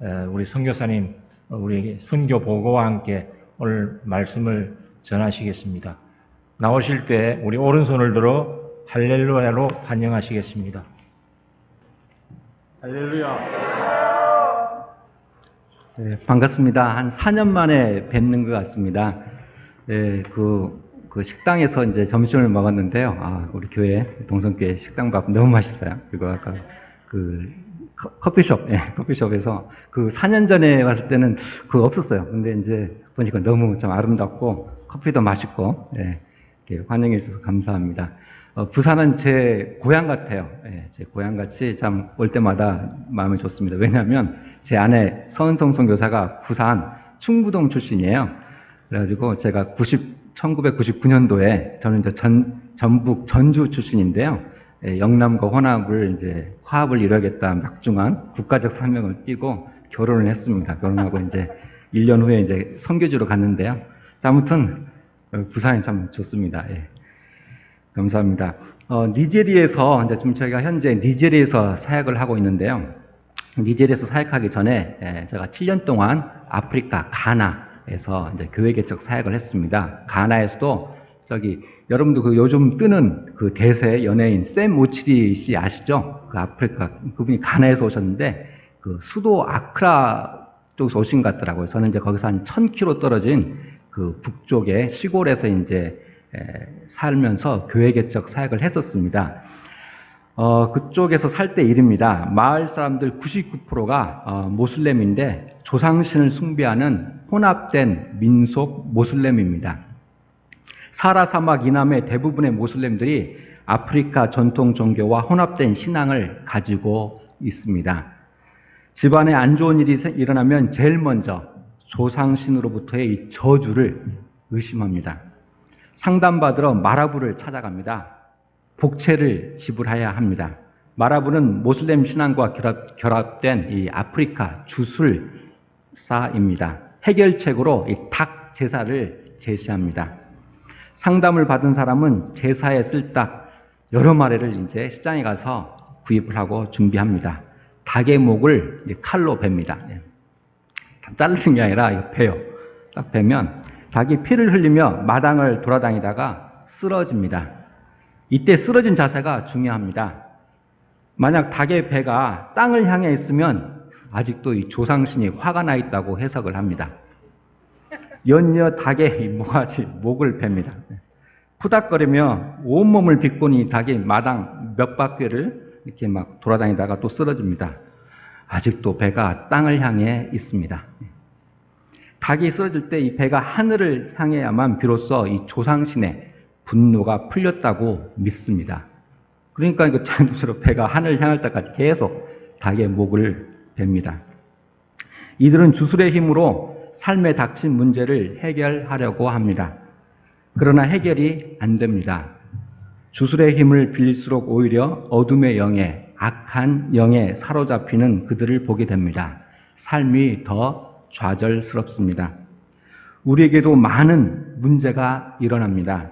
우리 선교사님 우리에게 선교 보고와 함께 오늘 말씀을 전하시겠습니다. 나오실 때 우리 오른손을 들어 할렐루야로 환영하시겠습니다. 할렐루야. 네, 반갑습니다. 한 4년 만에 뵙는 것 같습니다. 네, 그 식당에서 이제 점심을 먹었는데요. 우리 교회, 동성교회 식당밥 너무 맛있어요. 그리고 아까 커피숍에서 4년 전에 왔을 때는 그거 없었어요. 근데 이제 보니까 너무 좀 아름답고, 커피도 맛있고, 이렇게 환영해 주셔서 감사합니다. 부산은 제 고향 같아요. 제 고향같이 참 올 때마다 마음이 좋습니다. 왜냐하면 제 아내 서은성 선교사가 부산 충부동 출신이에요. 그래가지고 제가 1999년도에 저는 이제 전북 전주 출신인데요. 영남과 호남을 이제 화합을 이루겠다 막중한 국가적 사명을 띠고 결혼을 했습니다. 결혼하고 이제 1년 후에 이제 선교지로 갔는데요. 아무튼 부산이 참 좋습니다. 감사합니다. 니제리에서 이제 좀 저희가 현재 니제리에서 사역을 하고 있는데요. 니제리에서 사역하기 전에 제가 7년 동안 아프리카 가나에서 이제 교회 개척 사역을 했습니다. 가나에서도 여러분도 요즘 뜨는 대세 연예인 샘 오치리 씨 아시죠? 아프리카 그분이 가나에서 오셨는데 수도 아크라 쪽에서 오신 것 같더라고요. 저는 이제 거기서 한 1000km 떨어진 북쪽의 시골에서 이제 살면서 교회 개척 사역을 했었습니다. 그쪽에서 살 때 일입니다. 마을 사람들 99%가 모슬렘인데 조상신을 숭배하는 혼합된 민속 모슬렘입니다. 사하라 사막 이남의 대부분의 모슬렘들이 아프리카 전통 종교와 혼합된 신앙을 가지고 있습니다. 집안에 안 좋은 일이 일어나면 제일 먼저 조상신으로부터의 이 저주를 의심합니다. 상담받으러 마라부를 찾아갑니다. 복채를 지불해야 합니다. 마라부는 모슬렘 신앙과 결합된 이 아프리카 주술사입니다. 해결책으로 이 닭 제사를 제시합니다. 상담을 받은 사람은 제사에 쓸 닭 여러 마리를 이제 시장에 가서 구입을 하고 준비합니다. 닭의 목을 칼로 베입니다. 자르는 게 아니라 베요. 딱 베면 닭이 피를 흘리며 마당을 돌아다니다가 쓰러집니다. 이때 쓰러진 자세가 중요합니다. 만약 닭의 배가 땅을 향해 있으면 아직도 이 조상신이 화가 나 있다고 해석을 합니다. 연이어 닭의 목을 베입니다. 푸닥거리며 온몸을 비꼬는 이 닭이 마당 몇 바퀴를 이렇게 막 돌아다니다가 또 쓰러집니다. 아직도 배가 땅을 향해 있습니다. 닭이 쓰러질 때 이 배가 하늘을 향해야만 비로소 이 조상신의 분노가 풀렸다고 믿습니다. 그러니까 이거 자연스럽게 배가 하늘을 향할 때까지 계속 닭의 목을 뱁니다. 이들은 주술의 힘으로 삶에 닥친 문제를 해결하려고 합니다. 그러나 해결이 안 됩니다. 주술의 힘을 빌릴수록 오히려 어둠의 영에, 악한 영에 사로잡히는 그들을 보게 됩니다. 삶이 더 좌절스럽습니다. 우리에게도 많은 문제가 일어납니다.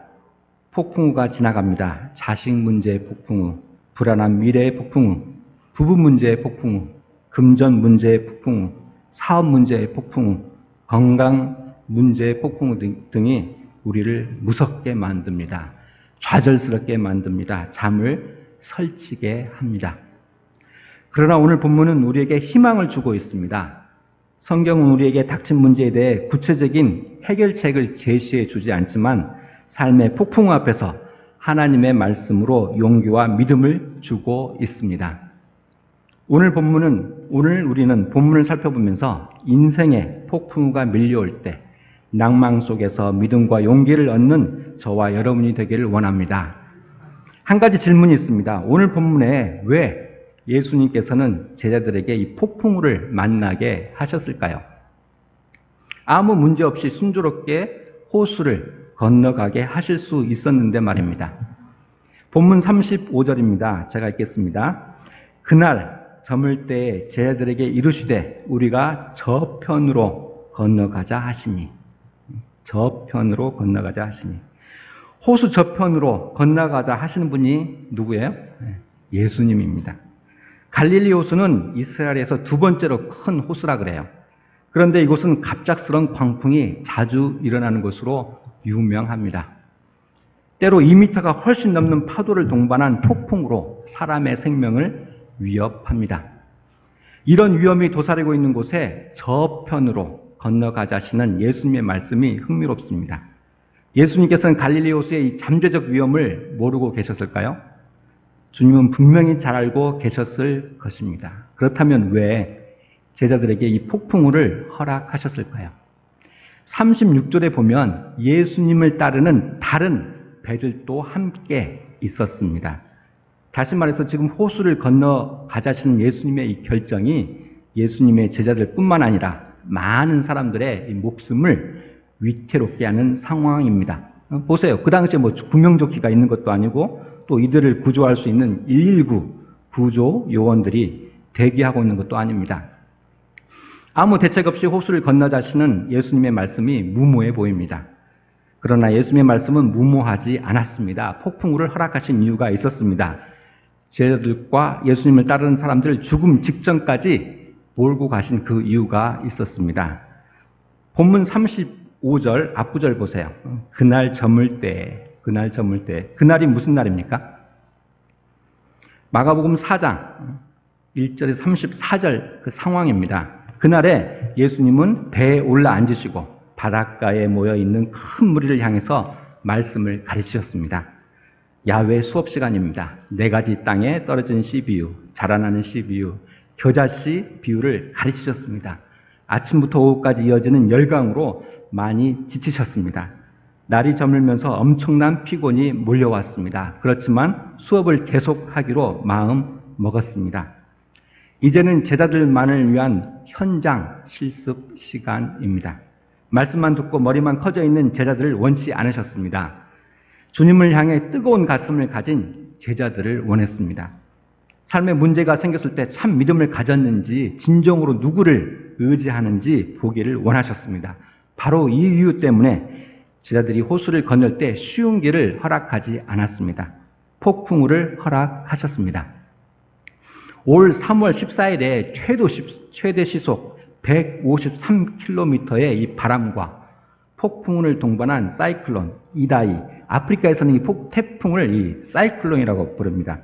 폭풍우가 지나갑니다. 자식 문제의 폭풍우, 불안한 미래의 폭풍우, 부부 문제의 폭풍우, 금전 문제의 폭풍우, 사업 문제의 폭풍우, 건강 문제의 폭풍우 등이 우리를 무섭게 만듭니다. 좌절스럽게 만듭니다. 잠을 설치게 합니다. 그러나 오늘 본문은 우리에게 희망을 주고 있습니다. 성경은 우리에게 닥친 문제에 대해 구체적인 해결책을 제시해 주지 않지만 삶의 폭풍 앞에서 하나님의 말씀으로 용기와 믿음을 주고 있습니다. 오늘 우리는 본문을 살펴보면서 인생의 폭풍우가 밀려올 때 낭망 속에서 믿음과 용기를 얻는 저와 여러분이 되기를 원합니다. 한 가지 질문이 있습니다. 오늘 본문에 왜 예수님께서는 제자들에게 이 폭풍우를 만나게 하셨을까요? 아무 문제 없이 순조롭게 호수를 건너가게 하실 수 있었는데 말입니다. 본문 35절입니다. 제가 읽겠습니다. 그날 저물 때에 제자들에게 이르시되 우리가 저편으로 건너가자 하시니. 저편으로 건너가자 하시니. 호수 저편으로 건너가자 하시는 분이 누구예요? 예수님입니다. 갈릴리 호수는 이스라엘에서 두 번째로 큰 호수라 그래요. 그런데 이곳은 갑작스러운 광풍이 자주 일어나는 것으로 유명합니다. 때로 2m가 훨씬 넘는 파도를 동반한 폭풍으로 사람의 생명을 위협합니다. 이런 위험이 도사리고 있는 곳에 저편으로 건너가자시는 예수님의 말씀이 흥미롭습니다. 예수님께서는 갈릴리 호수의 이 잠재적 위험을 모르고 계셨을까요? 주님은 분명히 잘 알고 계셨을 것입니다. 그렇다면 왜 제자들에게 이 폭풍우를 허락하셨을까요? 36절에 보면 예수님을 따르는 다른 배들도 함께 있었습니다. 다시 말해서 지금 호수를 건너가자시는 예수님의 이 결정이 예수님의 제자들 뿐만 아니라 많은 사람들의 이 목숨을 위태롭게 하는 상황입니다. 보세요. 그 당시에 구명조끼가 있는 것도 아니고 또 이들을 구조할 수 있는 119 구조 요원들이 대기하고 있는 것도 아닙니다. 아무 대책 없이 호수를 건너자시는 예수님의 말씀이 무모해 보입니다. 그러나 예수님의 말씀은 무모하지 않았습니다. 폭풍우를 허락하신 이유가 있었습니다. 제자들과 예수님을 따르는 사람들을 죽음 직전까지 몰고 가신 그 이유가 있었습니다. 본문 35절 앞구절 보세요. 그날 저물 때, 그날이 무슨 날입니까? 마가복음 4장 1절에서 34절 그 상황입니다. 그날에 예수님은 배에 올라 앉으시고 바닷가에 모여 있는 큰 무리를 향해서 말씀을 가르치셨습니다. 야외 수업 시간입니다. 4가지 땅에 떨어진 씨 비유, 자라나는 씨 비유, 겨자씨 비유를 가르치셨습니다. 아침부터 오후까지 이어지는 열강으로 많이 지치셨습니다. 날이 저물면서 엄청난 피곤이 몰려왔습니다. 그렇지만 수업을 계속하기로 마음 먹었습니다. 이제는 제자들만을 위한 현장 실습 시간입니다. 말씀만 듣고 머리만 커져 있는 제자들을 원치 않으셨습니다. 주님을 향해 뜨거운 가슴을 가진 제자들을 원했습니다. 삶에 문제가 생겼을 때 참 믿음을 가졌는지 진정으로 누구를 의지하는지 보기를 원하셨습니다. 바로 이 이유 때문에 제자들이 호수를 건널 때 쉬운 길을 허락하지 않았습니다. 폭풍우를 허락하셨습니다. 올 3월 14일에 최대 시속 153km의 이 바람과 폭풍우를 동반한 사이클론 이다이, 아프리카에서는 이 태풍을 이 사이클론이라고 부릅니다.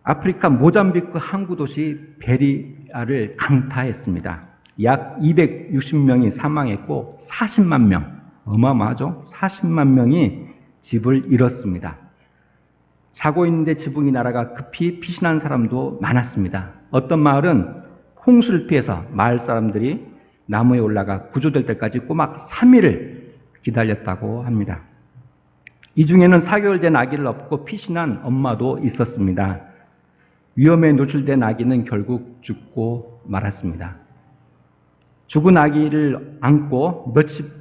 아프리카 모잠비크 항구 도시 베리아를 강타했습니다. 약 260명이 사망했고 40만 명, 어마어마하죠? 40만 명이 집을 잃었습니다. 자고 있는데 지붕이 날아가 급히 피신한 사람도 많았습니다. 어떤 마을은 홍수를 피해서 마을 사람들이 나무에 올라가 구조될 때까지 꼬막 3일을 기다렸다고 합니다. 이 중에는 4개월 된 아기를 업고 피신한 엄마도 있었습니다. 위험에 노출된 아기는 결국 죽고 말았습니다. 죽은 아기를 안고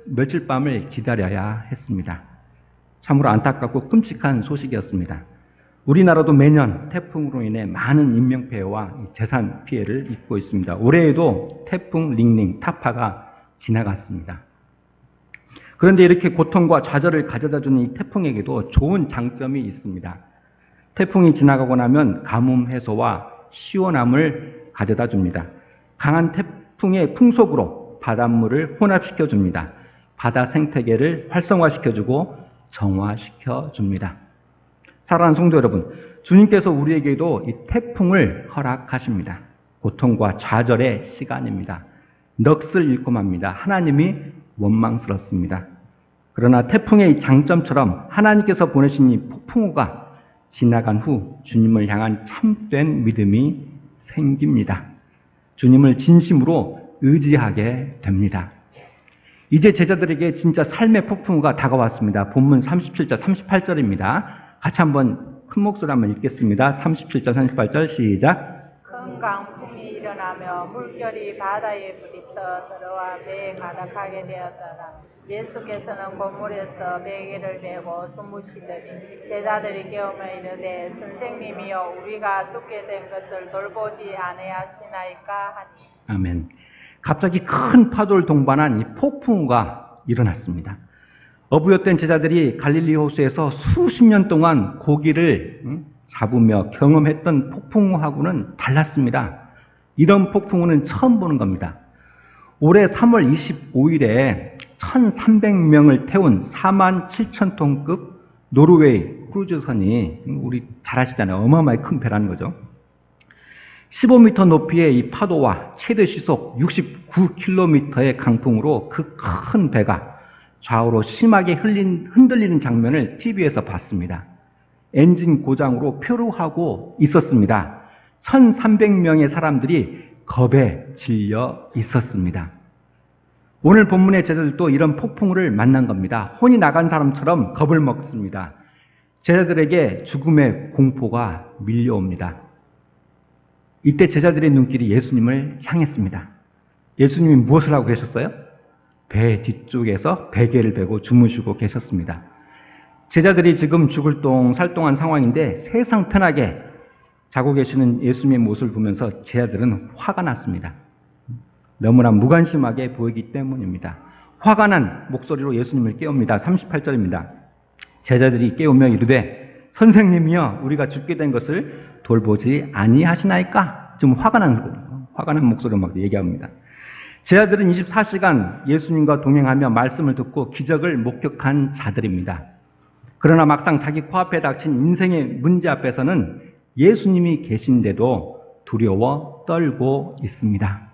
며칠 밤을 기다려야 했습니다. 참으로 안타깝고 끔찍한 소식이었습니다. 우리나라도 매년 태풍으로 인해 많은 인명피해와 재산 피해를 입고 있습니다. 올해에도 태풍 링링, 타파가 지나갔습니다. 그런데 이렇게 고통과 좌절을 가져다주는 이 태풍에게도 좋은 장점이 있습니다. 태풍이 지나가고 나면 가뭄 해소와 시원함을 가져다 줍니다. 강한 태풍의 풍속으로 바닷물을 혼합시켜 줍니다. 바다 생태계를 활성화시켜주고 정화시켜 줍니다. 사랑하는 성도 여러분, 주님께서 우리에게도 이 태풍을 허락하십니다. 고통과 좌절의 시간입니다. 넋을 잃고 맙니다. 하나님이 원망스럽습니다. 그러나 태풍의 이 장점처럼 하나님께서 보내신 이 폭풍우가 지나간 후 주님을 향한 참된 믿음이 생깁니다. 주님을 진심으로 의지하게 됩니다. 이제 제자들에게 진짜 삶의 폭풍우가 다가왔습니다. 본문 37절, 38절입니다. 같이 한번 큰 목소리로 한번 읽겠습니다. 37절, 38절 시작. 큰 강풍이 일어나며 물결이 바다에 부딪혀 들어와 배에 가득하게 되었더라. 예수께서는 건물에서 베개를 메고 주무시더니 제자들이 깨우며 이르되 선생님이여 우리가 죽게 된 것을 돌보지 아니하시나이까 하니. 아멘. 갑자기 큰 파도를 동반한 이 폭풍우가 일어났습니다. 어부였던 제자들이 갈릴리 호수에서 수십 년 동안 고기를 잡으며 경험했던 폭풍우하고는 달랐습니다. 이런 폭풍우는 처음 보는 겁니다. 올해 3월 25일에 1,300명을 태운 47,000톤급 노르웨이 크루즈선이, 우리 잘 아시잖아요. 어마어마하게 큰 배라는 거죠. 15m 높이의 이 파도와 최대 시속 69km의 강풍으로 그 큰 배가 좌우로 심하게 흔들리는 장면을 TV에서 봤습니다. 엔진 고장으로 표류하고 있었습니다. 1,300명의 사람들이 겁에 질려 있었습니다. 오늘 본문의 제자들도 이런 폭풍우를 만난 겁니다. 혼이 나간 사람처럼 겁을 먹습니다. 제자들에게 죽음의 공포가 밀려옵니다. 이때 제자들의 눈길이 예수님을 향했습니다. 예수님이 무엇을 하고 계셨어요? 배 뒤쪽에서 베개를 베고 주무시고 계셨습니다. 제자들이 지금 죽을 똥살똥한 상황인데 세상 편하게 자고 계시는 예수님의 모습을 보면서 제자들은 화가 났습니다. 너무나 무관심하게 보이기 때문입니다. 화가 난 목소리로 예수님을 깨웁니다. 38절입니다. 제자들이 깨우며 이르되 선생님이여 우리가 죽게 된 것을 돌보지 아니하시나이까? 좀 화가 난 목소리로 막 얘기합니다. 제자들은 24시간 예수님과 동행하며 말씀을 듣고 기적을 목격한 자들입니다. 그러나 막상 자기 코앞에 닥친 인생의 문제 앞에서는 예수님이 계신데도 두려워 떨고 있습니다.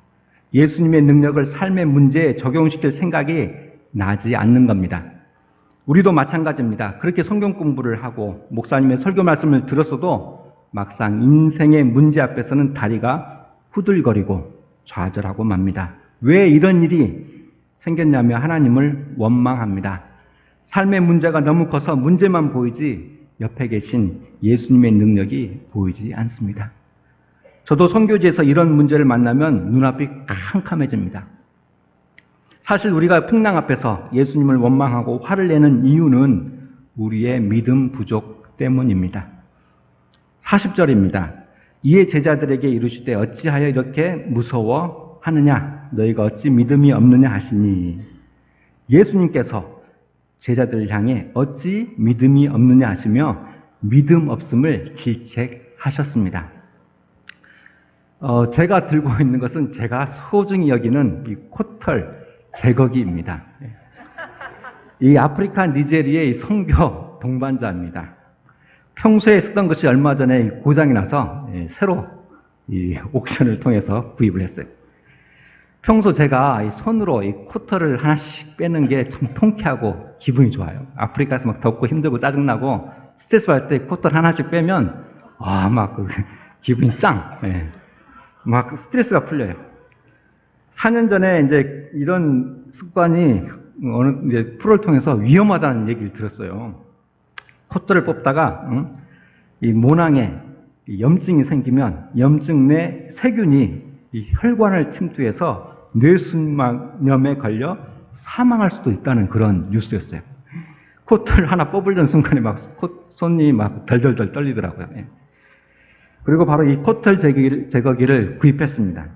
예수님의 능력을 삶의 문제에 적용시킬 생각이 나지 않는 겁니다. 우리도 마찬가지입니다. 그렇게 성경 공부를 하고 목사님의 설교 말씀을 들었어도 막상 인생의 문제 앞에서는 다리가 후들거리고 좌절하고 맙니다. 왜 이런 일이 생겼냐며 하나님을 원망합니다. 삶의 문제가 너무 커서 문제만 보이지 옆에 계신 예수님의 능력이 보이지 않습니다. 저도 선교지에서 이런 문제를 만나면 눈앞이 캄캄해집니다. 사실 우리가 풍랑 앞에서 예수님을 원망하고 화를 내는 이유는 우리의 믿음 부족 때문입니다. 40절입니다. 이에 제자들에게 이르시되 어찌하여 이렇게 무서워하느냐? 너희가 어찌 믿음이 없느냐 하시니. 예수님께서 제자들을 향해 어찌 믿음이 없느냐 하시며 믿음 없음을 질책하셨습니다. 제가 들고 있는 것은 제가 소중히 여기는 이 코털 제거기입니다. 이 아프리카 니제리의 선교 동반자입니다. 평소에 쓰던 것이 얼마 전에 고장이 나서 새로 이 옥션을 통해서 구입을 했어요. 평소 제가 이 손으로 이 코털을 하나씩 빼는 게 참 통쾌하고 기분이 좋아요. 아프리카에서 막 덥고 힘들고 짜증나고 스트레스 받을 때 코털 하나씩 빼면 막 기분이 짱. 막 스트레스가 풀려요. 4년 전에 이제 이런 습관이 어느 이제 프로를 통해서 위험하다는 얘기를 들었어요. 콧털을 뽑다가 이 모낭에 염증이 생기면 염증 내 세균이 이 혈관을 침투해서 뇌수막염에 걸려 사망할 수도 있다는 그런 뉴스였어요. 콧털 하나 뽑으려는 순간에 막 손이 막 덜덜덜 떨리더라고요. 그리고 바로 이 콧털 제거기를 구입했습니다.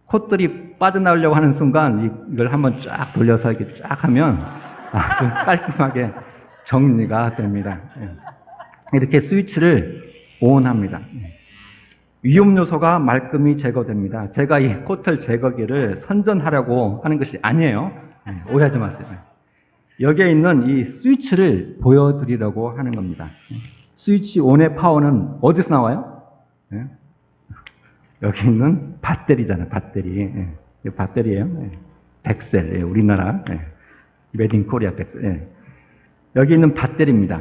콧털이 빠져나오려고 하는 순간 이걸 한번 쫙 돌려서 이렇게 쫙 하면 아주 깔끔하게 정리가 됩니다. 이렇게 스위치를 ON합니다. 위험 요소가 말끔히 제거됩니다. 제가 이 콧털 제거기를 선전하려고 하는 것이 아니에요. 오해하지 마세요. 여기에 있는 이 스위치를 보여드리려고 하는 겁니다. 스위치 ON의 파워는 어디서 나와요? 여기 있는 배터리잖아요. 배터리. 배터리예요. 백셀. 우리나라 메드 인 코리아 백셀. 여기 있는 배터리입니다.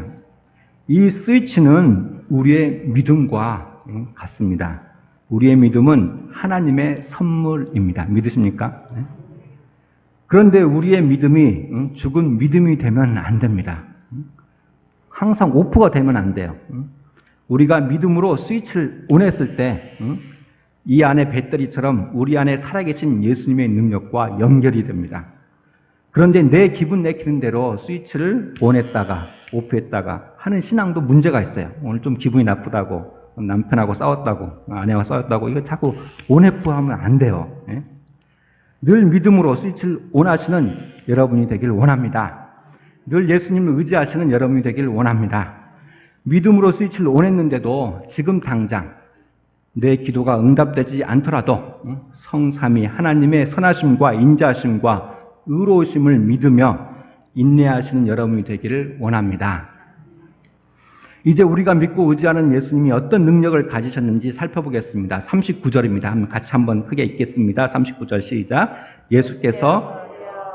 이 스위치는 우리의 믿음과 같습니다. 우리의 믿음은 하나님의 선물입니다. 믿으십니까? 그런데 우리의 믿음이 죽은 믿음이 되면 안 됩니다. 항상 오프가 되면 안 돼요. 우리가 믿음으로 스위치를 온했을 때 이 안에 배터리처럼 우리 안에 살아계신 예수님의 능력과 연결이 됩니다. 그런데 내 기분 내키는 대로 스위치를 온했다가 오프했다가 하는 신앙도 문제가 있어요. 오늘 좀 기분이 나쁘다고 남편하고 싸웠다고 아내와 싸웠다고 이거 자꾸 온오프하면 안 돼요. 늘 믿음으로 스위치를 온하시는 여러분이 되길 원합니다. 늘 예수님을 의지하시는 여러분이 되길 원합니다. 믿음으로 스위치를 원했는데도 지금 당장 내 기도가 응답되지 않더라도 성삼위 하나님의 선하심과 인자하심과 의로우심을 믿으며 인내하시는 여러분이 되기를 원합니다. 이제 우리가 믿고 의지하는 예수님이 어떤 능력을 가지셨는지 살펴보겠습니다. 39절입니다. 같이 한번 크게 읽겠습니다. 39절 시작. 예수께서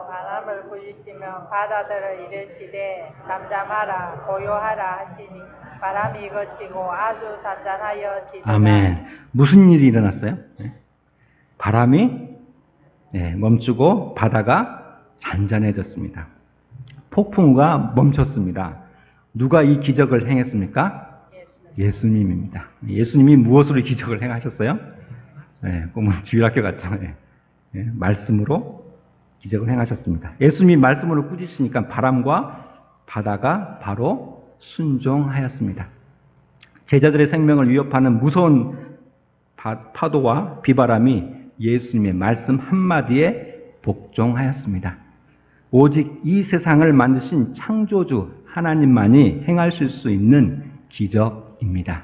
바람을 부리시며 바다들을 이르시되 잠잠하라 고요하라 하시니 바람이 그치고 아주 잔잔하여지더라. 아멘. 무슨 일이 일어났어요? 바람이 멈추고 바다가 잔잔해졌습니다. 폭풍우가 멈췄습니다. 누가 이 기적을 행했습니까? 예수님입니다. 예수님이 무엇으로 기적을 행하셨어요? 꿈은 주일학교 같죠. 말씀으로 기적을 행하셨습니다. 예수님이 말씀으로 꾸짖으시니까 바람과 바다가 바로 순종하였습니다. 제자들의 생명을 위협하는 무서운 파도와 비바람이 예수님의 말씀 한마디에 복종하였습니다. 오직 이 세상을 만드신 창조주 하나님만이 행하실 수 있는 기적입니다.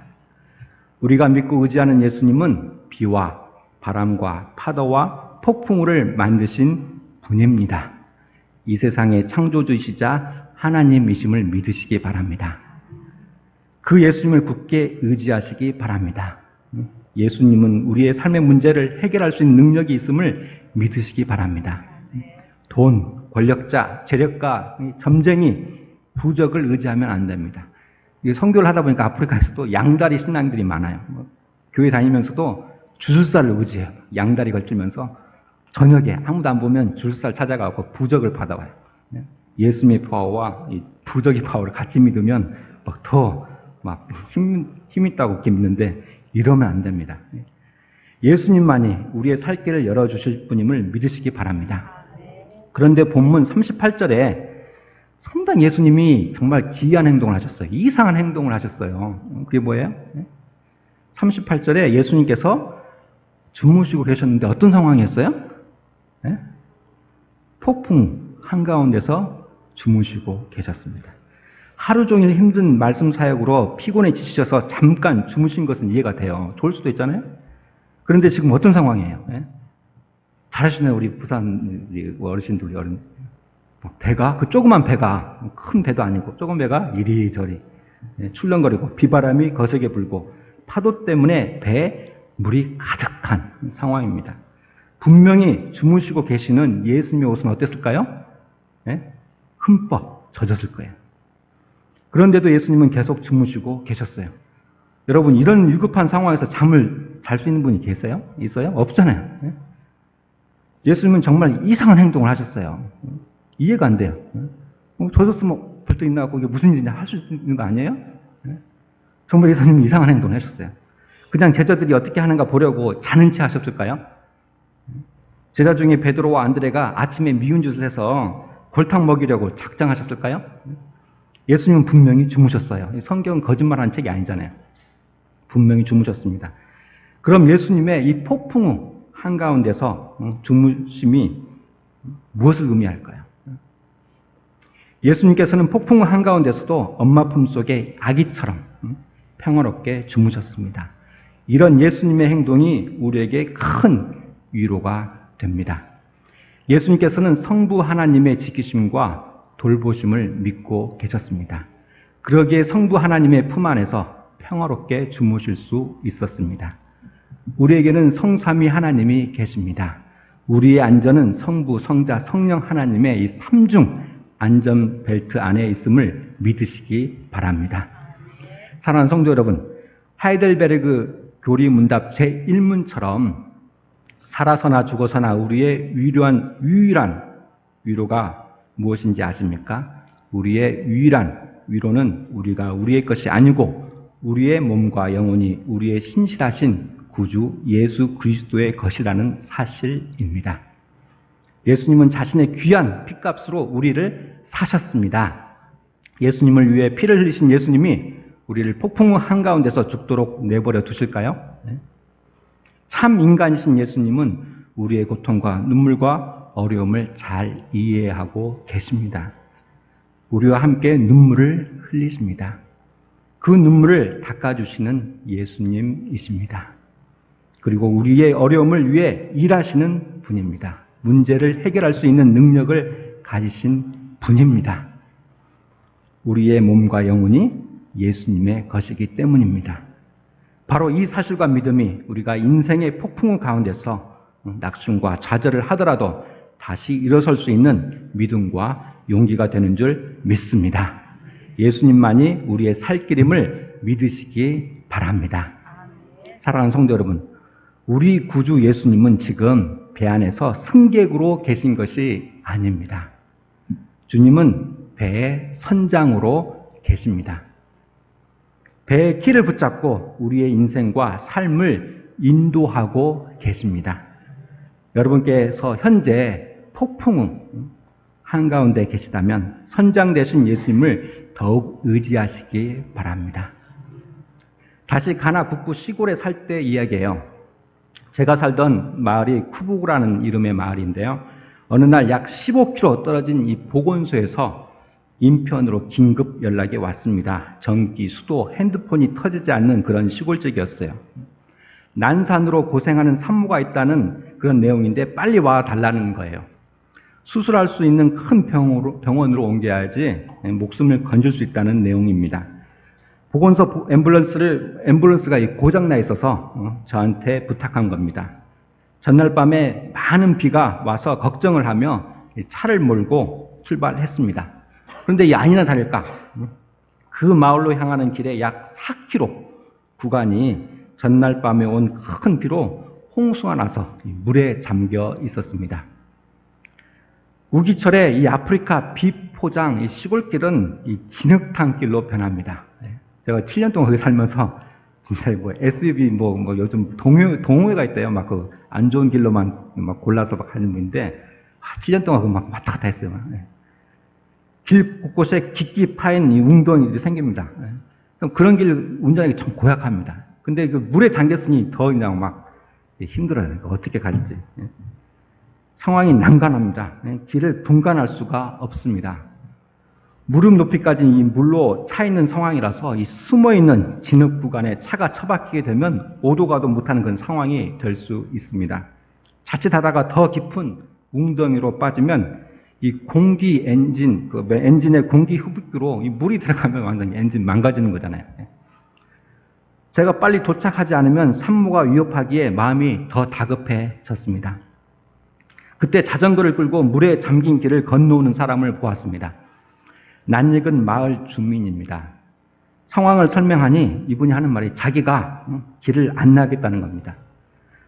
우리가 믿고 의지하는 예수님은 비와 바람과 파도와 폭풍우를 만드신 분입니다. 이 세상의 창조주이시자 하나님이심을 믿으시기 바랍니다. 그 예수님을 굳게 의지하시기 바랍니다. 예수님은 우리의 삶의 문제를 해결할 수 있는 능력이 있음을 믿으시기 바랍니다. 돈, 권력자, 재력가, 점쟁이, 부적을 의지하면 안 됩니다. 선교를 하다 보니까 아프리카에서도 양다리 신앙들이 많아요. 교회 다니면서도 주술사를 의지해요. 양다리 걸치면서 저녁에 아무도 안 보면 주술사를 찾아가고 부적을 받아와요. 예수님의 파워와 이 부적의 파워를 같이 믿으면 더 힘 있다고 이렇게 믿는데 이러면 안 됩니다. 예수님만이 우리의 살 길을 열어주실 분임을 믿으시기 바랍니다. 그런데 본문 38절에 상당히 예수님이 정말 기이한 행동을 하셨어요. 이상한 행동을 하셨어요. 그게 뭐예요? 38절에 예수님께서 주무시고 계셨는데 어떤 상황이었어요? 폭풍 한가운데서 주무시고 계셨습니다. 하루 종일 힘든 말씀 사역으로 피곤해 지치셔서 잠깐 주무신 것은 이해가 돼요. 좋을 수도 있잖아요. 그런데 지금 어떤 상황이에요? 잘하시네요. 우리 부산 어르신들. 배가, 그 조그만 배가, 큰 배도 아니고 조그만 배가 이리저리 출렁거리고 비바람이 거세게 불고 파도 때문에 배에 물이 가득한 상황입니다. 분명히 주무시고 계시는 예수님의 옷은 어땠을까요? 흠뻑 젖었을 거예요. 그런데도 예수님은 계속 주무시고 계셨어요. 여러분, 이런 위급한 상황에서 잠을 잘 수 있는 분이 계세요? 있어요? 없잖아요. 예수님은 정말 이상한 행동을 하셨어요. 이해가 안 돼요. 젖었으면 벌떡 일어나고 이게 무슨 일이냐 할 수 있는 거 아니에요? 정말 예수님은 이상한 행동을 하셨어요. 그냥 제자들이 어떻게 하는가 보려고 자는 채 하셨을까요? 제자 중에 베드로와 안드레가 아침에 미운 짓을 해서 골탕 먹이려고 작정하셨을까요? 예수님은 분명히 주무셨어요. 성경은 거짓말하는 책이 아니잖아요. 분명히 주무셨습니다. 그럼 예수님의 이 폭풍우 한가운데서 주무심이 무엇을 의미할까요? 예수님께서는 폭풍우 한가운데서도 엄마 품속에 아기처럼 평화롭게 주무셨습니다. 이런 예수님의 행동이 우리에게 큰 위로가 됩니다. 예수님께서는 성부 하나님의 지키심과 돌보심을 믿고 계셨습니다. 그러기에 성부 하나님의 품 안에서 평화롭게 주무실 수 있었습니다. 우리에게는 성삼위 하나님이 계십니다. 우리의 안전은 성부, 성자, 성령 하나님의 이 삼중 안전 벨트 안에 있음을 믿으시기 바랍니다. 사랑하는 성도 여러분, 하이델베르그 교리문답 제1문처럼 살아서나 죽어서나 우리의 유일한 위로가 무엇인지 아십니까? 우리의 유일한 위로는 우리가 우리의 것이 아니고 우리의 몸과 영혼이 우리의 신실하신 구주 예수 그리스도의 것이라는 사실입니다. 예수님은 자신의 귀한 피값으로 우리를 사셨습니다. 예수님을 위해 피를 흘리신 예수님이 우리를 폭풍우 한가운데서 죽도록 내버려 두실까요? 참 인간이신 예수님은 우리의 고통과 눈물과 어려움을 잘 이해하고 계십니다. 우리와 함께 눈물을 흘리십니다. 그 눈물을 닦아주시는 예수님이십니다. 그리고 우리의 어려움을 위해 일하시는 분입니다. 문제를 해결할 수 있는 능력을 가지신 분입니다. 우리의 몸과 영혼이 예수님의 것이기 때문입니다. 바로 이 사실과 믿음이 우리가 인생의 폭풍우 가운데서 낙심과 좌절을 하더라도 다시 일어설 수 있는 믿음과 용기가 되는 줄 믿습니다. 예수님만이 우리의 살 길임을 믿으시기 바랍니다. 사랑하는 성도 여러분, 우리 구주 예수님은 지금 배 안에서 승객으로 계신 것이 아닙니다. 주님은 배의 선장으로 계십니다. 배의 키를 붙잡고 우리의 인생과 삶을 인도하고 계십니다. 여러분께서 현재 폭풍우 한가운데 계시다면 선장 되신 예수님을 더욱 의지하시기 바랍니다. 다시 가나 북부 시골에 살 때 이야기예요. 제가 살던 마을이 쿠부구라는 이름의 마을인데요. 어느 날 약 15km 떨어진 이 보건소에서 인편으로 긴급 연락이 왔습니다. 전기, 수도, 핸드폰이 터지지 않는 그런 시골적이었어요. 난산으로 고생하는 산모가 있다는 그런 내용인데 빨리 와 달라는 거예요. 수술할 수 있는 큰 병원으로 옮겨야지 목숨을 건질 수 있다는 내용입니다. 보건소 앰뷸런스가 고장나 있어서 저한테 부탁한 겁니다. 전날 밤에 많은 비가 와서 걱정을 하며 차를 몰고 출발했습니다. 그런데 아니나 다를까 그 마을로 향하는 길에 약 4km 구간이 전날 밤에 온 큰 비로 홍수가 나서 물에 잠겨 있었습니다. 우기철에 이 아프리카 비포장 이 시골길은 이 진흙탕길로 변합니다. 제가 7년 동안 거기 살면서 진짜 SUV 요즘 동호회가 있대요. 막 그 안 좋은 길로만 막 골라서 막 하는 분인데 7년 동안 그 막 왔다 갔다 했어요. 길 곳곳에 깊이 파인 이 웅덩이들이 생깁니다. 그런 길 운전하기 참 고약합니다. 근데 그 물에 잠겼으니 더 그냥 막 힘들어요. 어떻게 갈지. 상황이 난간합니다. 길을 분간할 수가 없습니다. 무릎 높이까지 이 물로 차 있는 상황이라서 이 숨어 있는 진흙 구간에 차가 처박히게 되면 오도 가도 못하는 그런 상황이 될 수 있습니다. 자칫하다가 더 깊은 웅덩이로 빠지면 이 공기 엔진, 엔진의 공기 흡입기로 이 물이 들어가면 완전히 엔진 망가지는 거잖아요. 제가 빨리 도착하지 않으면 산모가 위협하기에 마음이 더 다급해졌습니다. 그때 자전거를 끌고 물에 잠긴 길을 건너오는 사람을 보았습니다. 낯익은 마을 주민입니다. 상황을 설명하니 이분이 하는 말이 자기가 길을 안 나겠다는 겁니다.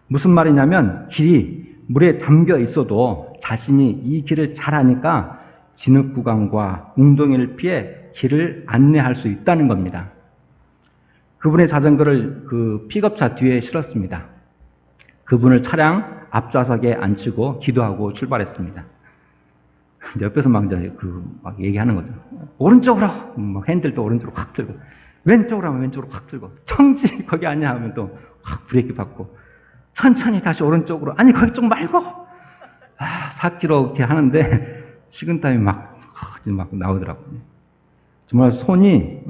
무슨 말이냐면 길이 물에 잠겨 있어도 자신이 이 길을 잘 아니까 진흙 구간과 웅덩이를 피해 길을 안내할 수 있다는 겁니다. 그분의 자전거를 그 픽업차 뒤에 실었습니다. 그분을 차량 앞좌석에 앉히고 기도하고 출발했습니다. 옆에서 막 얘기하는 거죠. 오른쪽으로! 핸들도 오른쪽으로 확 들고, 왼쪽으로 하면 왼쪽으로 확 들고, 청지! 거기 아니야 하면 또 확 브레이크 밟고, 천천히 다시 오른쪽으로, 아니, 거기 쪽 말고! 4km 이렇게 하는데, 식은땀이 막 나오더라고요. 정말 손이,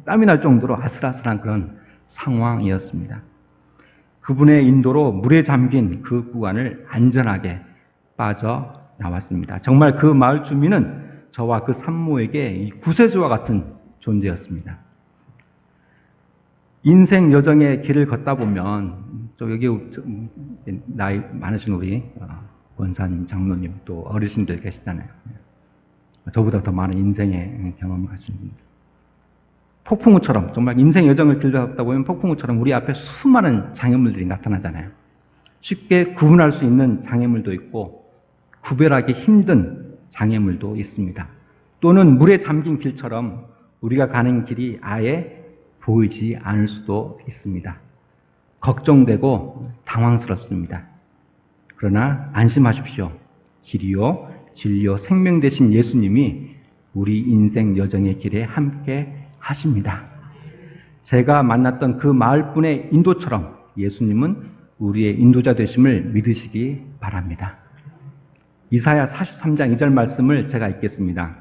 땀이 날 정도로 아슬아슬한 그런 상황이었습니다. 그분의 인도로 물에 잠긴 그 구간을 안전하게 빠져 나왔습니다. 정말 그 마을 주민은 저와 그 산모에게 이 구세주와 같은 존재였습니다. 인생 여정의 길을 걷다 보면 또 여기 나이 많으신 우리 권사님, 장로님 또 어르신들 계시잖아요. 저보다 더 많은 인생의 경험을 가진 분들. 폭풍우처럼 정말 인생 여정을 길 걷다 보면 폭풍우처럼 우리 앞에 수많은 장애물들이 나타나잖아요. 쉽게 구분할 수 있는 장애물도 있고 구별하기 힘든 장애물도 있습니다. 또는 물에 잠긴 길처럼 우리가 가는 길이 아예 보이지 않을 수도 있습니다. 걱정되고 당황스럽습니다. 그러나 안심하십시오. 길이요, 진리요, 생명 되신 예수님이 우리 인생 여정의 길에 함께 하십니다. 제가 만났던 그 마을분의 인도처럼 예수님은 우리의 인도자 되심을 믿으시기 바랍니다. 이사야 43장 2절 말씀을 제가 읽겠습니다.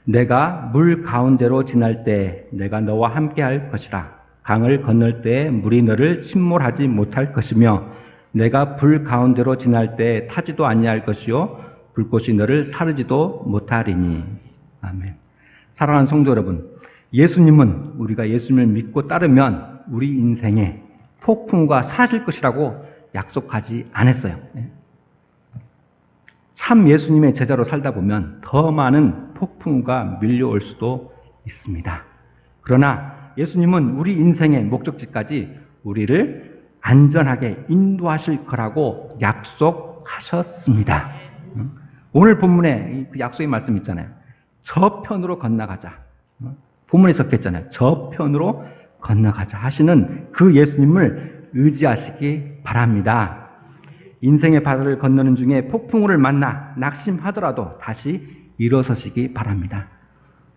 내가 물 가운데로 지날 때 내가 너와 함께 할 것이라. 강을 건널 때 물이 너를 침몰하지 못할 것이며 내가 불 가운데로 지날 때 타지도 아니할 것이요 불꽃이 너를 사르지도 못하리니. 아멘. 사랑하는 성도 여러분, 예수님은 우리가 예수님을 믿고 따르면 우리 인생에 폭풍과 사라질 것이라고 약속하지 않았어요. 참 예수님의 제자로 살다 보면 더 많은 폭풍과 밀려올 수도 있습니다. 그러나 예수님은 우리 인생의 목적지까지 우리를 안전하게 인도하실 거라고 약속하셨습니다. 오늘 본문에 그 약속의 말씀 있잖아요. 저편으로 건너가자. 본문에 적혔잖아요. 저편으로 건너가자 하시는 그 예수님을 의지하시기 바랍니다. 인생의 바다를 건너는 중에 폭풍우를 만나 낙심하더라도 다시 일어서시기 바랍니다.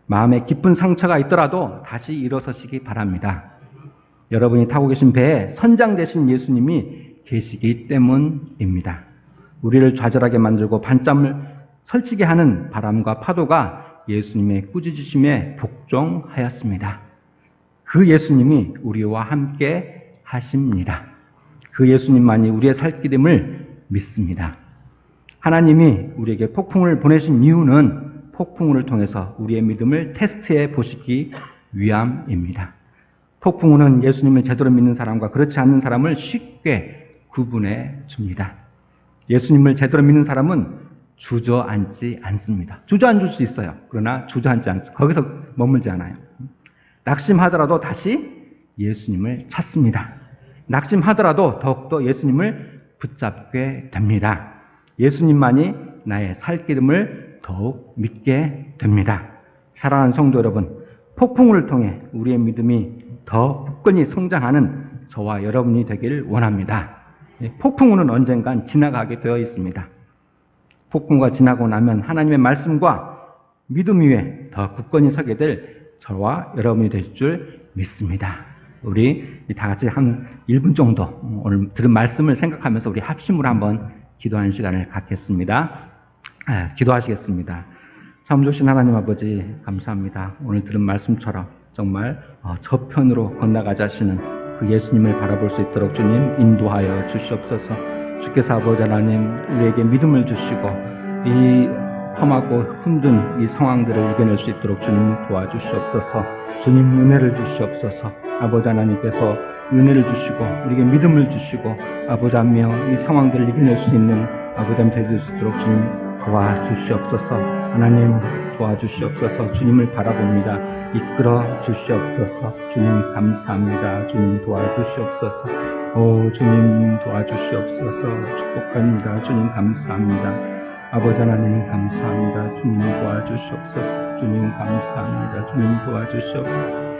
마음에 깊은 상처가 있더라도 다시 일어서시기 바랍니다. 여러분이 타고 계신 배에 선장 되신 예수님이 계시기 때문입니다. 우리를 좌절하게 만들고 반쯤을 설치게 하는 바람과 파도가 예수님의 꾸짖으심에 복종하였습니다. 그 예수님이 우리와 함께 하십니다. 그 예수님만이 우리의 살 길임을 믿습니다. 하나님이 우리에게 폭풍을 보내신 이유는 폭풍우를 통해서 우리의 믿음을 테스트해 보시기 위함입니다. 폭풍우는 예수님을 제대로 믿는 사람과 그렇지 않는 사람을 쉽게 구분해 줍니다. 예수님을 제대로 믿는 사람은 주저앉지 않습니다. 주저앉을 수 있어요. 그러나 주저앉지 않죠. 거기서 머물지 않아요. 낙심하더라도 다시 예수님을 찾습니다. 낙심하더라도 더욱더 예수님을 붙잡게 됩니다. 예수님만이 나의 살 길임을 더욱 믿게 됩니다. 사랑하는 성도 여러분, 폭풍우를 통해 우리의 믿음이 더 굳건히 성장하는 저와 여러분이 되기를 원합니다. 폭풍우는 언젠간 지나가게 되어 있습니다. 폭풍우가 지나고 나면 하나님의 말씀과 믿음 위에 더 굳건히 서게 될 저와 여러분이 되실 줄 믿습니다. 우리 다 같이 한 1분 정도 오늘 들은 말씀을 생각하면서 우리 합심으로 한번 기도하는 시간을 갖겠습니다. 기도하시겠습니다. 참 좋으신 하나님 아버지 감사합니다. 오늘 들은 말씀처럼 정말 저편으로 건너가자 하시는 그 예수님을 바라볼 수 있도록 주님 인도하여 주시옵소서. 주께서 아버지 하나님 우리에게 믿음을 주시고 이 험하고 힘든 이 상황들을 이겨낼 수 있도록 주님 도와주시옵소서. 주님 은혜를 주시옵소서. 아버지 하나님께서 은혜를 주시고 우리에게 믿음을 주시고 아버지 하며 이 상황들을 이겨낼 수 있는 아버지 하나님 되실 수 있도록 주님 도와주시옵소서. 하나님 도와주시옵소서. 주님을 바라봅니다. 이끌어 주시옵소서. 주님 감사합니다. 주님 도와주시옵소서. 오 주님 도와주시옵소서. 축복합니다. 주님 감사합니다. 아버지 하나님 감사합니다. 주님 도와주시옵소서. 주님 감사합니다. 주님 도와주시옵소서.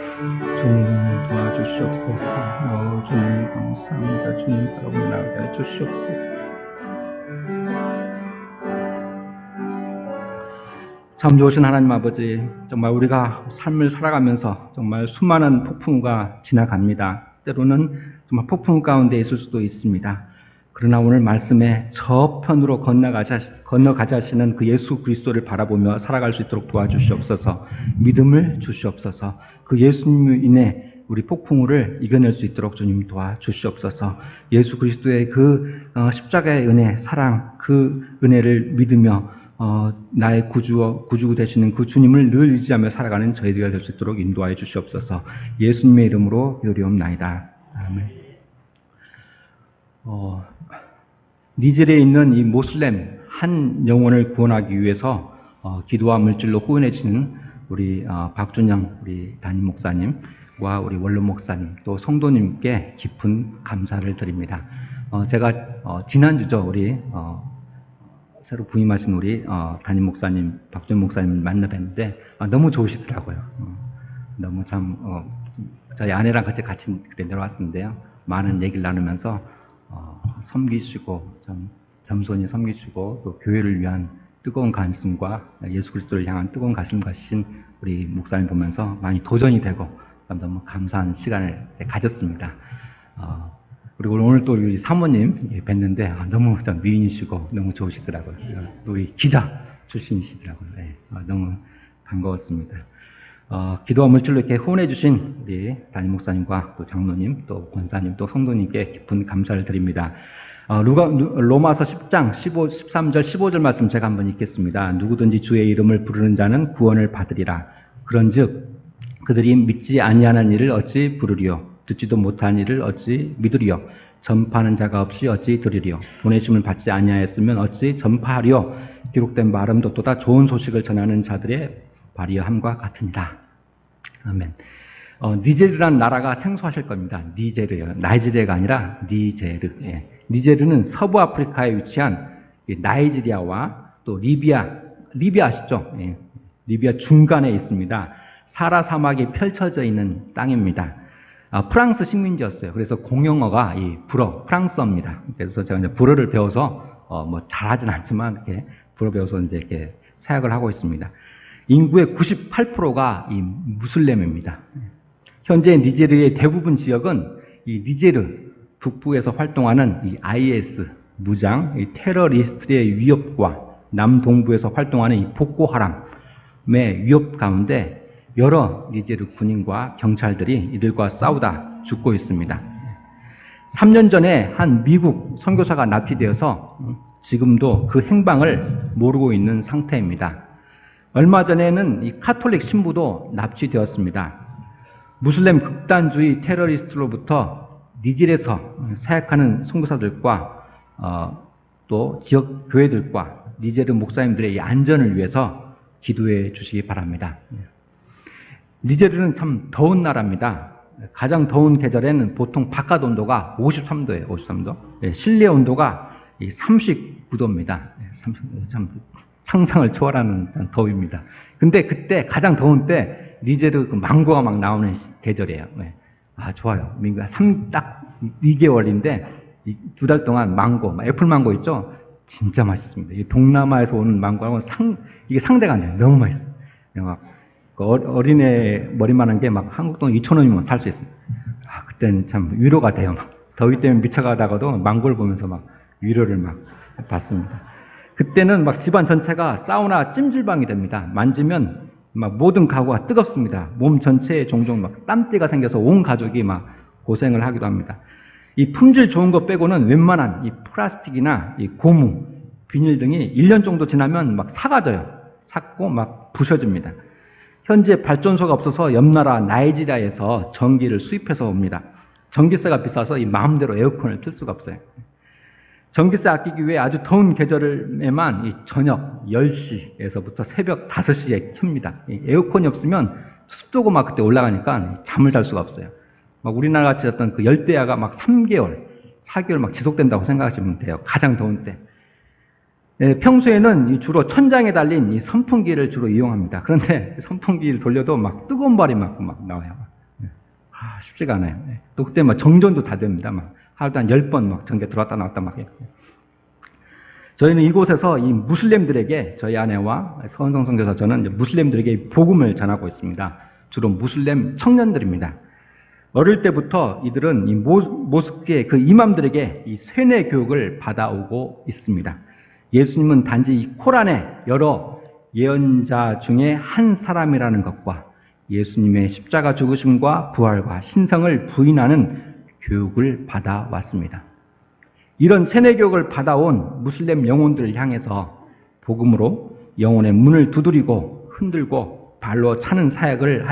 주님 도와주시옵소서. 주님 감사합니다. 주님 바라보며 나오게 해주시옵소서. 참 좋으신 하나님 아버지, 정말 우리가 삶을 살아가면서 정말 수많은 폭풍우가 지나갑니다. 때로는 정말 폭풍 가운데 있을 수도 있습니다. 그러나 오늘 말씀에 저편으로 건너가자 하시는 그 예수 그리스도를 바라보며 살아갈 수 있도록 도와주시옵소서. 믿음을 주시옵소서. 그 예수님으로 인해 우리 폭풍우를 이겨낼 수 있도록 주님 도와주시옵소서. 예수 그리스도의 그 십자가의 은혜, 사랑, 그 은혜를 믿으며 나의 구주 되시는 그 주님을 늘 의지하며 살아가는 저희들이 될 수 있도록 인도하여 주시옵소서. 예수님의 이름으로 기도리옵나이다. 아멘. 니제리에 있는 이 모슬렘 한 영혼을 구원하기 위해서 기도와 물질로 후원해 주시는 우리 박준영 우리 담임 목사님과 우리 원로 목사님 또 성도님께 깊은 감사를 드립니다. 제가 지난주죠 우리 새로 부임하신 우리 담임 목사님 박준영 목사님 만나 뵀는데 너무 좋으시더라고요. 너무 참 저희 아내랑 같이 그때 내려왔었는데요. 많은 얘기를 나누면서 섬기시고 좀 겸손히 섬기시고 또 교회를 위한 뜨거운 가슴과 예수 그리스도를 향한 뜨거운 가슴 가신 우리 목사님 보면서 많이 도전이 되고 너무 감사한 시간을 가졌습니다. 그리고 오늘 또 우리 사모님 뵀는데 너무 좀 미인이시고 너무 좋으시더라고요. 우리 기자 출신이시더라고요. 네, 너무 반가웠습니다. 기도와 물질로 이렇게 후원해주신 우리 담임 목사님과 또 장로님, 또 권사님, 또 성도님께 깊은 감사를 드립니다. 로마서 10장 13절 15절 말씀 제가 한번 읽겠습니다. 누구든지 주의 이름을 부르는 자는 구원을 받으리라. 그런즉 그들이 믿지 아니하는 일을 어찌 부르리요? 듣지도 못한 일을 어찌 믿으리요? 전파하는 자가 없이 어찌 들으리요? 보내심을 받지 아니하였으면 어찌 전파하리요? 기록된 말은 또다 좋은 소식을 전하는 자들의 발이함과 같으니라. 아멘. 니제르라는 나라가 생소하실 겁니다. 니제르요. 나이지리아가 아니라 니제르. 예. 니제르는 서부 아프리카에 위치한 나이지리아와 또 리비아 아시죠? 예. 리비아 중간에 있습니다. 사라 사막이 펼쳐져 있는 땅입니다. 프랑스 식민지였어요. 그래서 공용어가 프랑스어입니다. 그래서 제가 이제 불어를 배워서 뭐 잘하진 않지만 이렇게 불어 배워서 이제 이렇게 사역을 하고 있습니다. 인구의 98%가 이 무슬림입니다. 현재 니제르의 대부분 지역은 이 니제르 북부에서 활동하는 이 IS 무장 이 테러리스트의 위협과 남동부에서 활동하는 이 보코하람의 위협 가운데 여러 니제르 군인과 경찰들이 이들과 싸우다 죽고 있습니다. 3년 전에 한 미국 선교사가 납치되어서 지금도 그 행방을 모르고 있는 상태입니다. 얼마 전에는 이 카톨릭 신부도 납치되었습니다. 무슬림 극단주의 테러리스트로부터 니질에서 사역하는 선교사들과 또 지역 교회들과 니제르 목사님들의 안전을 위해서 기도해 주시기 바랍니다. 니제르는 참 더운 나라입니다. 가장 더운 계절에는 보통 바깥 온도가 53도예요. 53도. 실내 온도가 39도입니다. 참 상상을 초월하는 더위입니다. 근데 그때 가장 더운 때 니제르 그 망고가 막 나오는 계절이에요. 좋아요. 딱 2개월인데 2달 동안 망고, 애플 망고 있죠? 진짜 맛있습니다. 이 동남아에서 오는 망고하고 이게 상대가 안 돼요. 너무 맛있어요. 어린애 머리만한 게 막 한국 돈 2,000원이면 살 수 있어요. 그때는 참 위로가 돼요. 막 더위 때문에 미쳐가다가도 망고를 보면서 막 위로를 막 받습니다. 그때는 막 집안 전체가 사우나 찜질방이 됩니다. 만지면 막 모든 가구가 뜨겁습니다. 몸 전체에 종종 막 땀띠가 생겨서 온 가족이 막 고생을 하기도 합니다. 이 품질 좋은 거 빼고는 웬만한 이 플라스틱이나 이 고무, 비닐 등이 1년 정도 지나면 막 삭아져요. 삭고 막 부셔집니다. 현재 발전소가 없어서 옆나라 나이지리아에서 전기를 수입해서 옵니다. 전기세가 비싸서 이 마음대로 에어컨을 틀 수가 없어요. 전기세 아끼기 위해 아주 더운 계절에만 이 저녁 10시에서부터 새벽 5시에 켭니다. 에어컨이 없으면 습도가 막 그때 올라가니까 잠을 잘 수가 없어요. 막 우리나라 같이 어떤 그 열대야가 막 3개월, 4개월 막 지속된다고 생각하시면 돼요. 가장 더운 때. 평소에는 주로 천장에 달린 이 선풍기를 주로 이용합니다. 그런데 선풍기를 돌려도 막 뜨거운 발이 막 나와요. 쉽지가 않아요. 또 그때 막 정전도 다 됩니다. 막 하루도 한 10번 막 전기 들어왔다 나왔다 막 해요. 저희는 이곳에서 이 무슬림들에게 저희 아내와 서은성 선교사 저는 무슬림들에게 복음을 전하고 있습니다. 주로 무슬림 청년들입니다. 어릴 때부터 이들은 이 모스크의 그 이맘들에게 이 세뇌 교육을 받아오고 있습니다. 예수님은 단지 이 코란의 여러 예언자 중에 한 사람이라는 것과 예수님의 십자가 죽으심과 부활과 신성을 부인하는 교육을 받아왔습니다. 이런 세뇌 교육을 받아온 무슬림 영혼들을 향해서 복음으로 영혼의 문을 두드리고 흔들고 발로 차는 사역을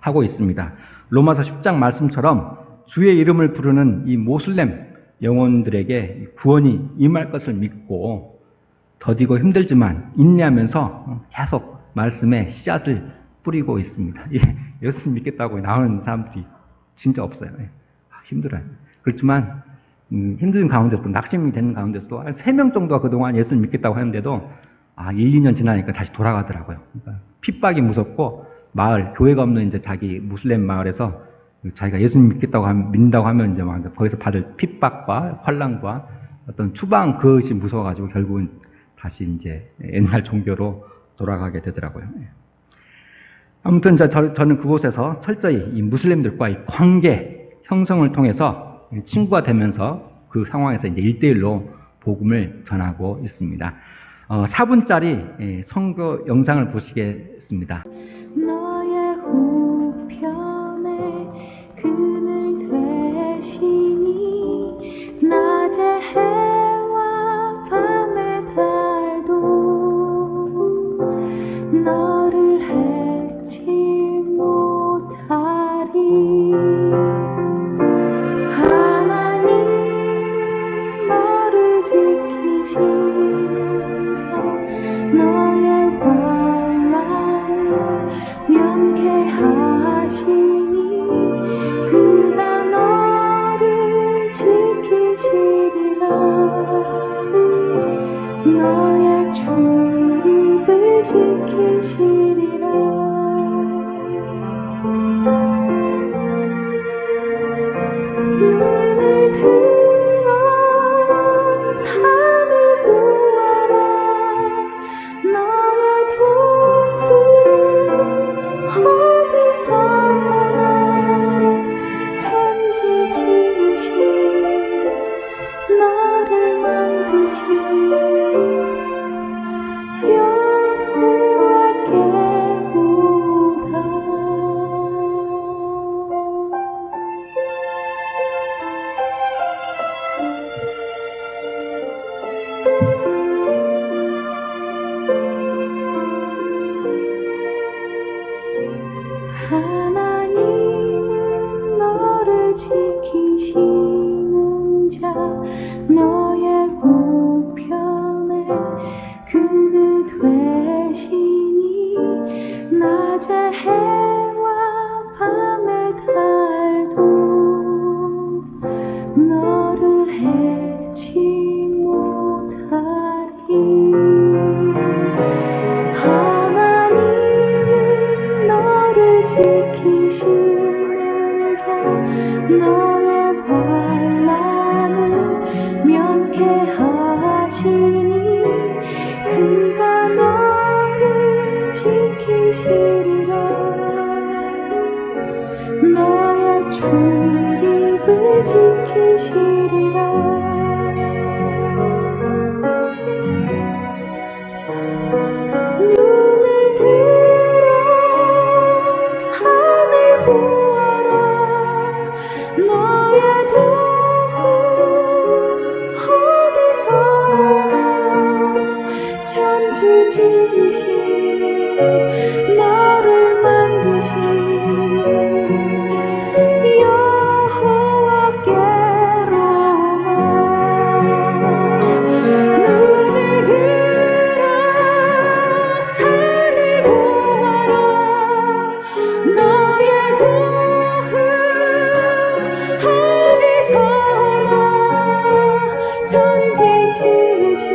하고 있습니다. 로마서 10장 말씀처럼 주의 이름을 부르는 이 모슬렘 영혼들에게 구원이 임할 것을 믿고 더디고 힘들지만 인내하면서 계속 말씀에 씨앗을 뿌리고 있습니다. 예수 믿겠다고 나오는 사람들이 진짜 없어요. 힘들어요. 그렇지만 힘든 가운데서도 낙심이 되는 가운데서도 한 3명 정도가 그동안 예수 믿겠다고 하는데도 1, 2년 지나니까 다시 돌아가더라고요. 그러니까 핍박이 무섭고 마을, 교회가 없는 이제 자기 무슬림 마을에서 자기가 예수 믿는다고 하면 이제 막 거기서 받을 핍박과 환란과 어떤 추방 그것이 무서워가지고 결국은 다시 이제 옛날 종교로 돌아가게 되더라고요. 아무튼 저는 그곳에서 철저히 이 무슬림들과 이 관계 형성을 통해서 친구가 되면서 그 상황에서 이제 1대1로 복음을 전하고 있습니다. 4분짜리 선거 영상을 보시겠습니다. 너의 우편에 그늘 되시니 낮의 해와 밤의 달도 너를 해치 못하리. 하나님은 너를 지키시는 자 너의 환난을 면케하시니 그가 너를 지키시리라. 너의 출입을 지키시리라. 눈을 들어 산을 보아라. 너의 도움 어디서 오나. 천지 지으신 너를 만드신 여호와께 오다. 하나님은 너를 지키시는 자 너의 우편에 그늘 되시니 낮의 해와 밤의 달도 너를 해치 못하리. 하나님은 너를 지키시는 자 너의 환난을 면케하시니 그가 너를 지키시리라. 너의 출입을 지키시리라. 눈을 들어 산을 보아라. 너의 도움 어디서 오나. 천지 지으신 너를 만드신 여호와께로다. 눈을 들어 산을 보아라. 너의 도움 어디서 오나. 천지 지으신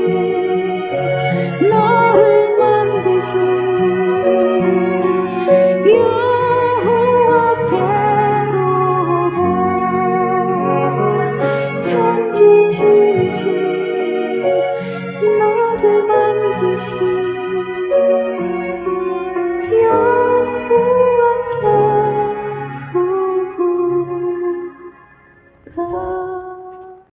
너를 만드신 여호와께로다. 천지 지으신 너를 만드신